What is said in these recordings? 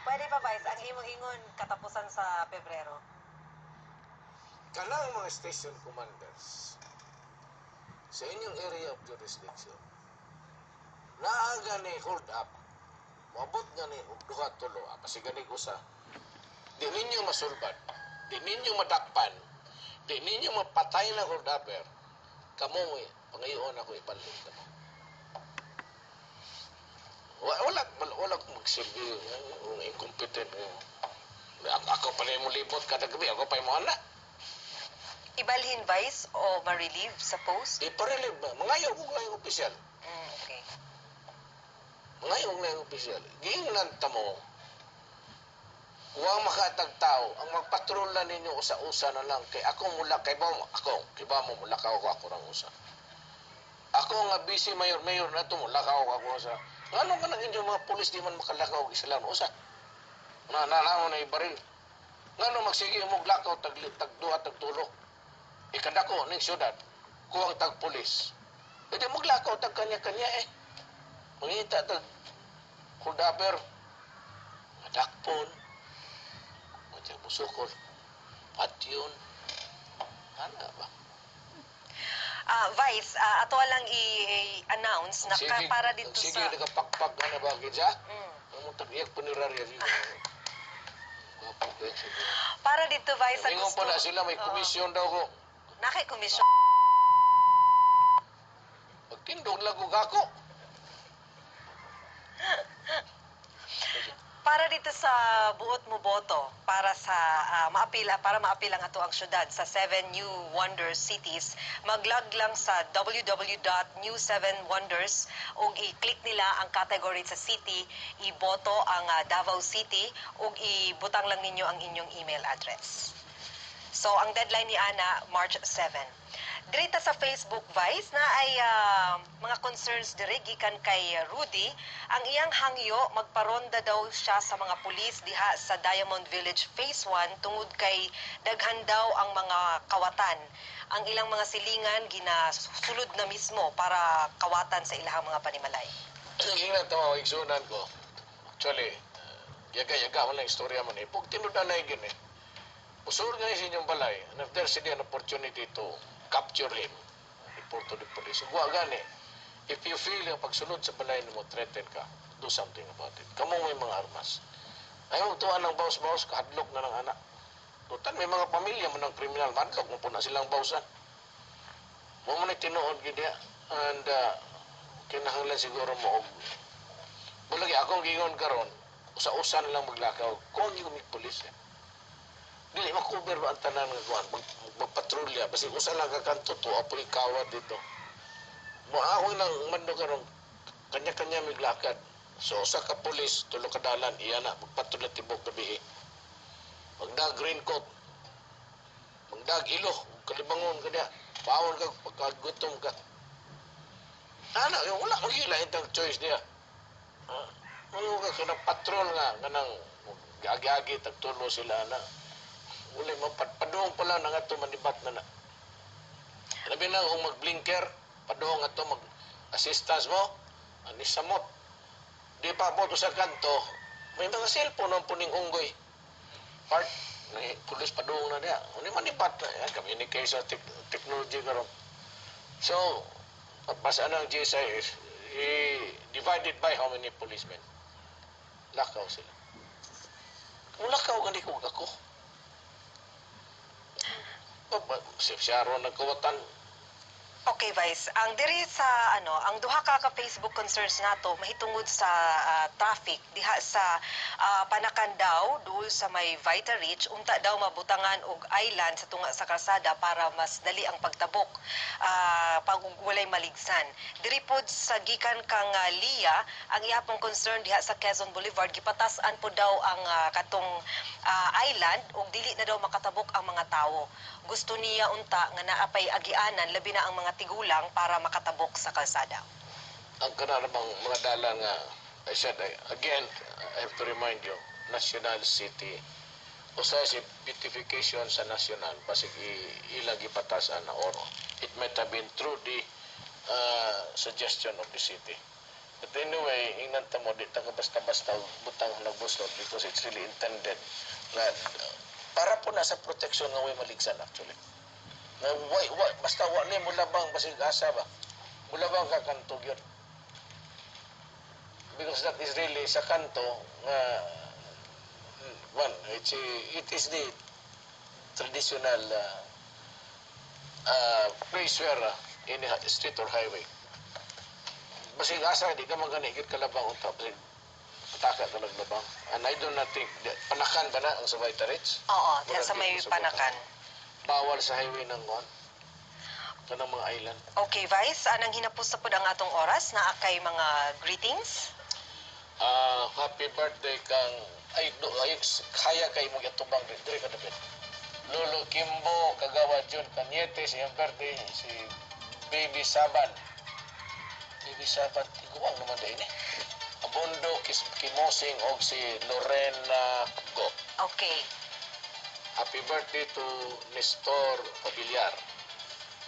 Pwede pa, Vice, ang imong ingon katapusan sa Pebrero. Kanang mga station commanders sa inyong area of jurisdiction, naaga ni hold up, mabot nga ni duha tulo, kasi gani ko sa, di ninyo masulbad, di ninyo madakpan, di ninyo mapatay na hold upper, kamo pangayon ako ipalit mo. Wala kong magsilbi, incompetent. Ako pa rin mo libot kada gabi, ako pa mo anak. Ibalhin, Vice, o ma-relieve sa post? Iparelieve ba? Mangayaw ko lang yung opisyal. Okay. Mangayaw ko lang yung opisyal. Giingnan mo, huwag makatagtao, ang magpatrola ninyo usa-usa na lang, kay ako mula, kay ba mo mula ka ako ng usa. Ako nga busy mayor na ito, mula ka ako usa. Ano ka nang inyong mga pulis di man makalakaw sila no usa? Nanaw na ibaril. Ngano magsige mo lakaw tagduha tagtulo. Ikadako ning syudad kuwang tag pulis. Pwede mo lakaw tag kanya-kanya Mangita tag kudaber. Madakpon. Madya musukol. Patyon. Ana ba? Vice, ato lang i-announce na para dito sige, sa... Sige, nagapakpak na ba, Gidja? Ang tag-iyak punirarya. Para dito, Vice, sa gusto... pa na sila, may komisyon daw ko. Naki-komisyon. Magtindog lang ko kako. Para dito sa buot mo boto para sa para maapila ang ato ang syudad sa 7 New Wonders cities, mag-log lang sa www.new7wonders ug i-click nila ang category sa city, iboto ang Davao City ug ibutang lang ninyo ang inyong email address. So ang deadline ni Ana March 7. Dirita sa Facebook, Vice, na ay mga concerns diri gikan kay Rudy. Ang iyang hangyo, magparonda daw siya sa mga pulis diha sa Diamond Village Phase 1 tungod kay daghan daw ang mga kawatan. Ang ilang mga silingan ginasulod na mismo para kawatan sa ilang mga panimalay. Sige na ito, igsunan ko. Actually, yaga-yaga mo lang istorya mo ni. Pag tinudan na igin Usur nga sa inyong balay, and if there's an opportunity to capture him, report to the police. Huwag gani. If you feel yung pagsunod sa balay mo, threaten ka, do something about it. Kamu may mga armas. Ayaw tuwa ng bawas-bawas, kahadlok na ng anak. Tutan, may mga pamilya mo ng kriminal, madlok mo po na silang bawsan. Mo mo na tinuod gidya. And kinahanglan siguro mo. Bulagi akong gingon karon, usa-usa na lang maglakaw. Kung yung may polis dili makover ba ang tanan nga kuan magpatrolya basi usa lang ka kanto to apoy kawat dito mo ako nang mando karon kanya-kanya miglakad so usa ka pulis tulo ka dalan iya na magpatrolya tibok gabi magdag green coat magdag ilo kalibangon kada bawon ka pagkagutom ka ana wala magila itang choice niya ano ka kana patrol nga kanang agi-agi tagtulo sila na wala mo padung pala nang ato manibat na na. Labi na kung mag-blinker, padung ato mag-assistance mo, anisamot. Di pa po sa kanto, may mga cellphone ang puning unggoy. Part, may pulis padung na niya. Ano manibat na, communication technology karon. So, pagpasa ng GSI is divided by how many policemen. Lakaw sila. Kung lakaw, gani ko ako. Siyaro nagkawatan. Okay, Vice. Ang diri sa ang duha ka Facebook concerns nato mahitungod sa traffic diha sa Panakandaw dul sa may Vita Reach unta daw mabutangan og island sa tunga sa kalsada para mas dali ang pagtabok pag walay maligsan. Diri pod sa gikan kang Lia ang iyapong concern diha sa Quezon Boulevard gipatas-an po daw ang katong island ug dili na daw makatabok ang mga tawo. Gusto niya unta nga naapay agianan labi na ang mga tigulang para makatabok sa kalsada. Ang kanarabang mga dalan nga, I said, again, I have to remind you, national city, usa si beautification sa national, basig ilang ipatasan na or it might have been through the suggestion of the city. But anyway, ingnan ta mo, di ta ka basta-basta butang nagbuslot because it's really intended na para po na sa protection nga way maligsan actually. Na basta wala mo labang basig asa ba? Mulabang ka kanto yun. Because that is really sa kanto one, it is the traditional place where in a street or highway. Basig asa, di ka maganigit kalabang untap. Pataka ka naglabang. And I do not think, panakan ba na ang sa Vitarich? Oo, diha sa may panakan. Bawal sa highway ng Guan. Kanang mga island. Okay, Vice, anang hinapos na po ang atong oras na akay mga greetings? Happy birthday kang, kaya kay mong yatubang dire ka dapat. Lolo Kimbo, Kagawa Jun Kanyete, siyang birthday, si Baby Saban. Baby Saban, tiguang naman din eh. Abondo, Kimosing, o si Lorena Go. Okay. Happy birthday to Nestor Pabiliar.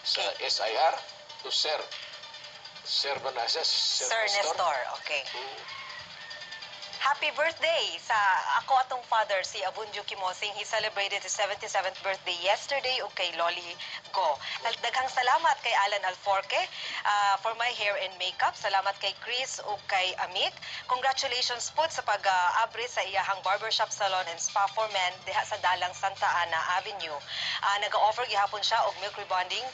Sa SIR, to Sir. Sir ba na siya? Sir Nestor, okay. Happy birthday sa ako atong father, si Abunjo Kimosing. He celebrated his 77th birthday yesterday ug kay Loli Go. Daghang salamat kay Alan Alforque for my hair and makeup. Salamat kay Chris ug kay Amik. Congratulations po sa pag-abri sa iyahang barbershop salon and spa for men diha sa Dalang Santa Ana Avenue. Nag-offer gihapon siya og milk rebonding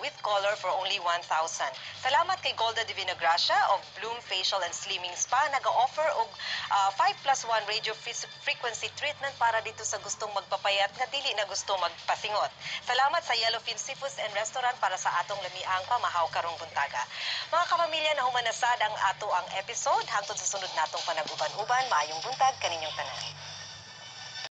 with color for only 1,000. Salamat kay Golda Divina Gracia of Bloom Facial and Slimming Spa. Nag-offer og 5+1 radio frequency treatment para dito sa gustong magpapayat nga dili na gusto magpasingot. Salamat sa Yellowfin Seafoods and Restaurant para sa atong lamiang pamahaw karong buntaga. Mga kapamilya, na humanasad ang ato ang episode hangtod sa sunod natong panag-uban-uban. Maayong buntag kaninyong tanan.